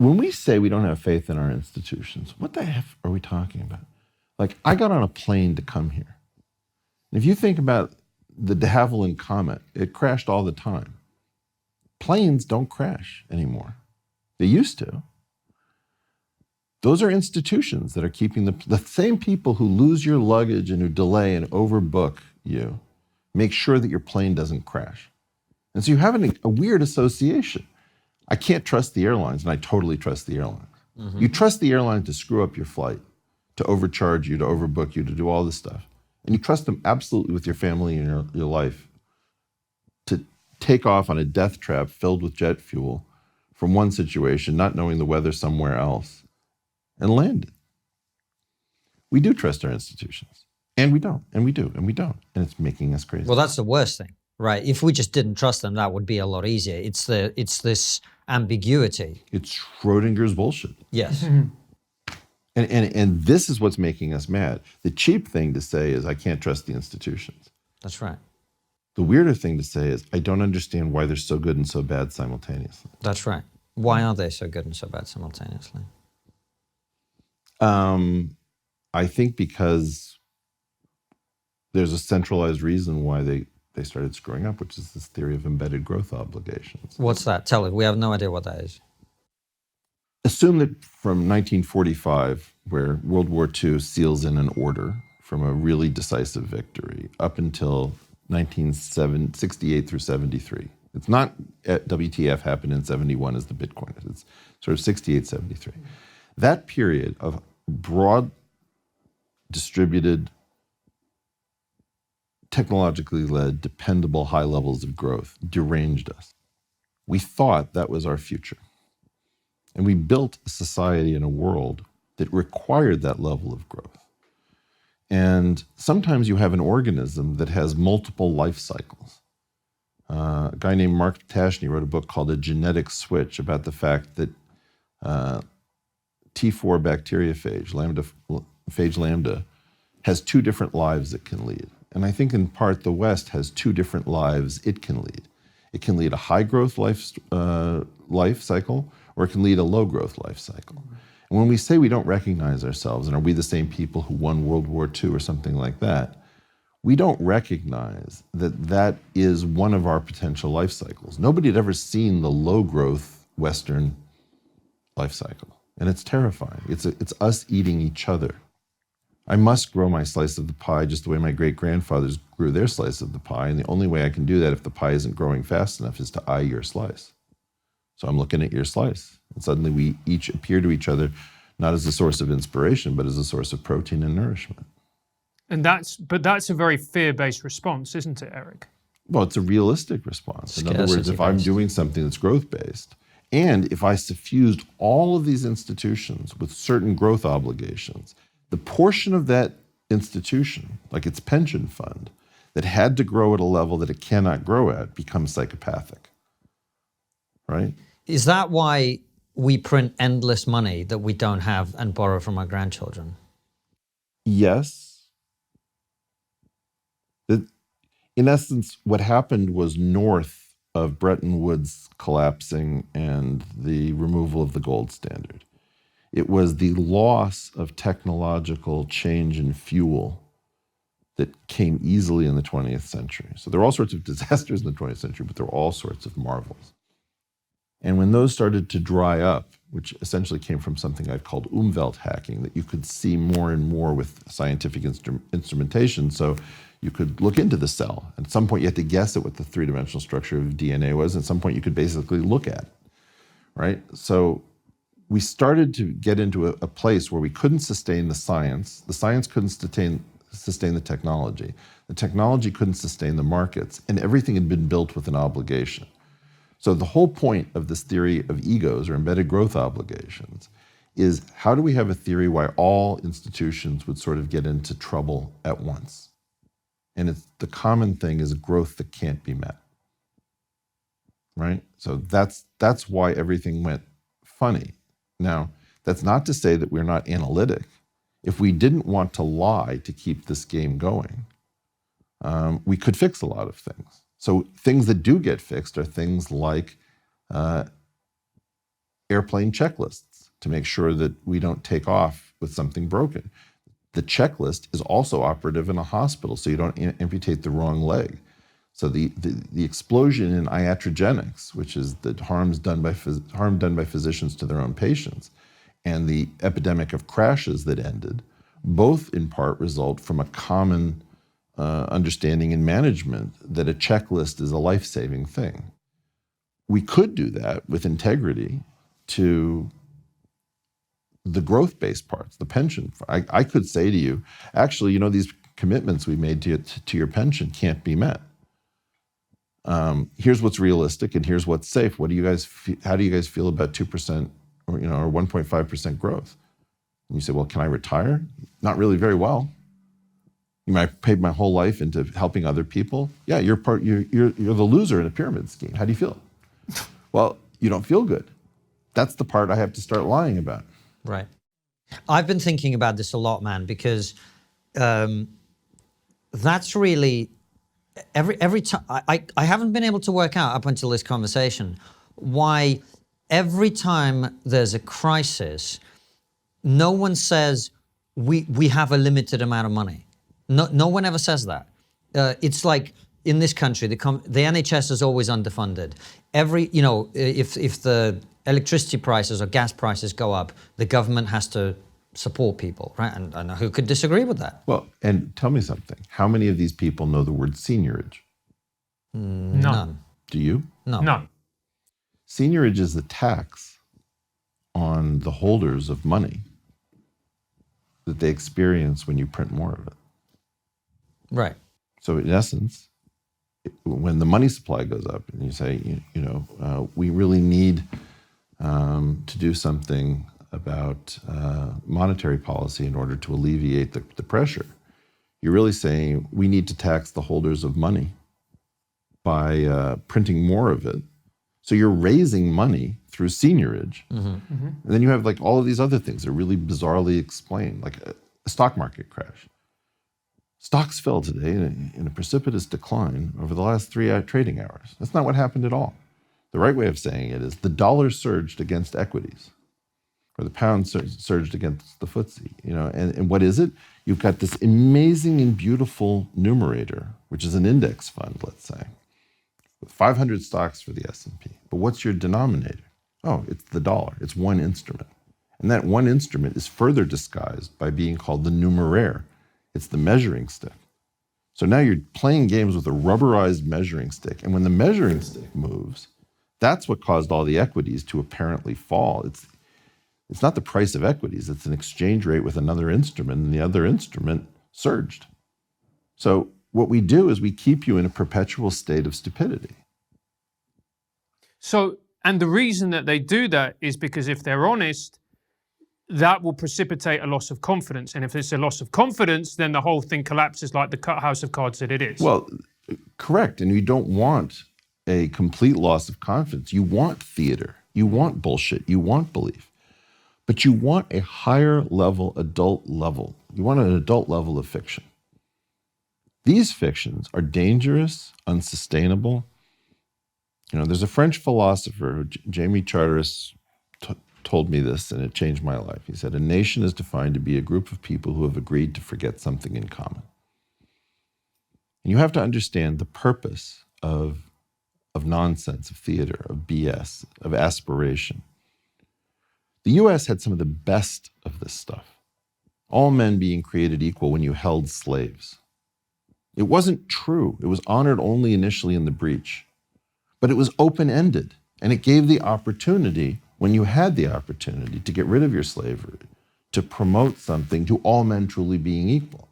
when we say we don't have faith in our institutions, what the heck are we talking about? Like, I got on a plane to come here. If you think about the de Havilland Comet, it crashed all the time. Planes don't crash anymore. They used to. Those are institutions that are keeping the same people who lose your luggage and who delay and overbook you, make sure that your plane doesn't crash. And so you have a weird association. I can't trust the airlines, and I totally trust the airlines. Mm-hmm. You trust the airline to screw up your flight, to overcharge you, to overbook you, to do all this stuff. And you trust them absolutely with your family and your life to take off on a death trap filled with jet fuel from one situation, not knowing the weather somewhere else, and land it. We do trust our institutions. And we don't, and we do, and we don't. And it's making us crazy. Well, that's the worst thing, right? If we just didn't trust them, that would be a lot easier. It's this ambiguity. It's Schrodinger's bullshit. Yes. And this is what's making us mad. The cheap thing to say is, I can't trust the institutions. That's right. The weirder thing to say is, I don't understand why they're so good and so bad simultaneously. That's right. Why are they so good and so bad simultaneously? I think because there's a centralized reason why they started screwing up, which is this theory of embedded growth obligations. What's that? Tell us. We have no idea what that is. Assume that from 1945, where World War II seals in an order from a really decisive victory, up until 1968 through 73. It's not WTF happened in 71 as the Bitcoin. It's sort of 68, 73. That period of broad, distributed, technologically led, dependable high levels of growth deranged us. We thought that was our future. And we built a society and a world that required that level of growth. And sometimes you have an organism that has multiple life cycles. A guy named Mark Tashney wrote a book called A Genetic Switch about the fact that T4 bacteriophage, phage lambda, has two different lives it can lead. And I think in part the West has two different lives it can lead. It can lead a high growth life cycle, or it can lead a low growth life cycle. And when we say we don't recognize ourselves, and are we the same people who won World War II or something like that, we don't recognize that that is one of our potential life cycles. Nobody had ever seen the low growth Western life cycle. And it's terrifying. It's us eating each other. I must grow my slice of the pie just the way my great-grandfathers grew their slice of the pie. And the only way I can do that if the pie isn't growing fast enough is to eye your slice. So I'm looking at your slice. And suddenly we each appear to each other not as a source of inspiration, but as a source of protein and nourishment. And that's a very fear-based response, isn't it, Eric? Well, it's a realistic response. In other words, if I'm doing something that's growth-based, and if I suffused all of these institutions with certain growth obligations, the portion of that institution, like its pension fund, that had to grow at a level that it cannot grow at becomes psychopathic, right? Is that why we print endless money that we don't have and borrow from our grandchildren? Yes. In essence, what happened was north of Bretton Woods collapsing and the removal of the gold standard. It was the loss of technological change in fuel that came easily in the 20th century. So there were all sorts of disasters in the 20th century, but there were all sorts of marvels. And when those started to dry up, which essentially came from something I've called Umwelt hacking, that you could see more and more with scientific instrumentation. So you could look into the cell. At some point, you had to guess at what the three-dimensional structure of DNA was. At some point, you could basically look at it, right? So we started to get into a place where we couldn't sustain the science couldn't sustain the technology couldn't sustain the markets, and everything had been built with an obligation. So the whole point of this theory of egos or embedded growth obligations is, how do we have a theory why all institutions would sort of get into trouble at once? And the common thing is a growth that can't be met, right? So that's why everything went funny. Now, that's not to say that we're not analytic. If we didn't want to lie to keep this game going, we could fix a lot of things. So things that do get fixed are things like airplane checklists to make sure that we don't take off with something broken. The checklist is also operative in a hospital, so you don't amputate the wrong leg. So the explosion in iatrogenics, which is the harm done by physicians to their own patients, and the epidemic of crashes that ended, both in part result from a common understanding and management that a checklist is a life-saving thing. We could do that with integrity to the growth-based parts, the pension. I could say to you, actually, these commitments we made to your pension can't be met. Here's what's realistic and here's what's safe. How do you guys feel about 2% or 1.5% growth? And you say, well, can I retire? Not really very well. You might have paid my whole life into helping other people. Yeah, you're the loser in a pyramid scheme. How do you feel? Well, you don't feel good. That's the part I have to start lying about. Right. I've been thinking about this a lot, man, because that's really every time I haven't been able to work out up until this conversation why every time there's a crisis, no one says we have a limited amount of money. No one ever says that. It's like in this country, the NHS is always underfunded. If the electricity prices or gas prices go up, the government has to support people, right? And who could disagree with that? Well, and tell me something. How many of these people know the word seniorage? None. Do you? No. No. Seniorage is the tax on the holders of money that they experience when you print more of it. Right. So in essence, when the money supply goes up and you say, we really need to do something about monetary policy in order to alleviate the pressure, you're really saying we need to tax the holders of money by printing more of it. So you're raising money through seniorage. Mm-hmm. Mm-hmm. And then you have like all of these other things that are really bizarrely explained, like a stock market crash. Stocks fell today in a precipitous decline over the last 3 trading hours. That's not what happened at all. The right way of saying it is the dollar surged against equities, or the pound surged against the FTSE. And what is it? You've got this amazing and beautiful numerator, which is an index fund, let's say, with 500 stocks for the S&P. But what's your denominator? Oh, it's the dollar. It's one instrument. And that one instrument is further disguised by being called the numeraire. It's the measuring stick. So now you're playing games with a rubberized measuring stick. And when the measuring stick moves, that's what caused all the equities to apparently fall. It's not the price of equities. It's an exchange rate with another instrument, and the other instrument surged. So what we do is we keep you in a perpetual state of stupidity. So, and the reason that they do that is because if they're honest, that will precipitate a loss of confidence. And if it's a loss of confidence, then the whole thing collapses like the house of cards that it is. Well, correct. And you don't want a complete loss of confidence. You want theater. You want bullshit. You want belief. But you want a higher level, adult level. You want an adult level of fiction. These fictions are dangerous, unsustainable. There's a French philosopher, Jamie Charteris, told me this, and it changed my life. He said, a nation is defined to be a group of people who have agreed to forget something in common. And you have to understand the purpose of nonsense, of theater, of BS, of aspiration. The US had some of the best of this stuff. All men being created equal when you held slaves. It wasn't true. It was honored only initially in the breach. But it was open-ended, and it gave the opportunity, when you had the opportunity to get rid of your slavery, to promote something to all men truly being equal.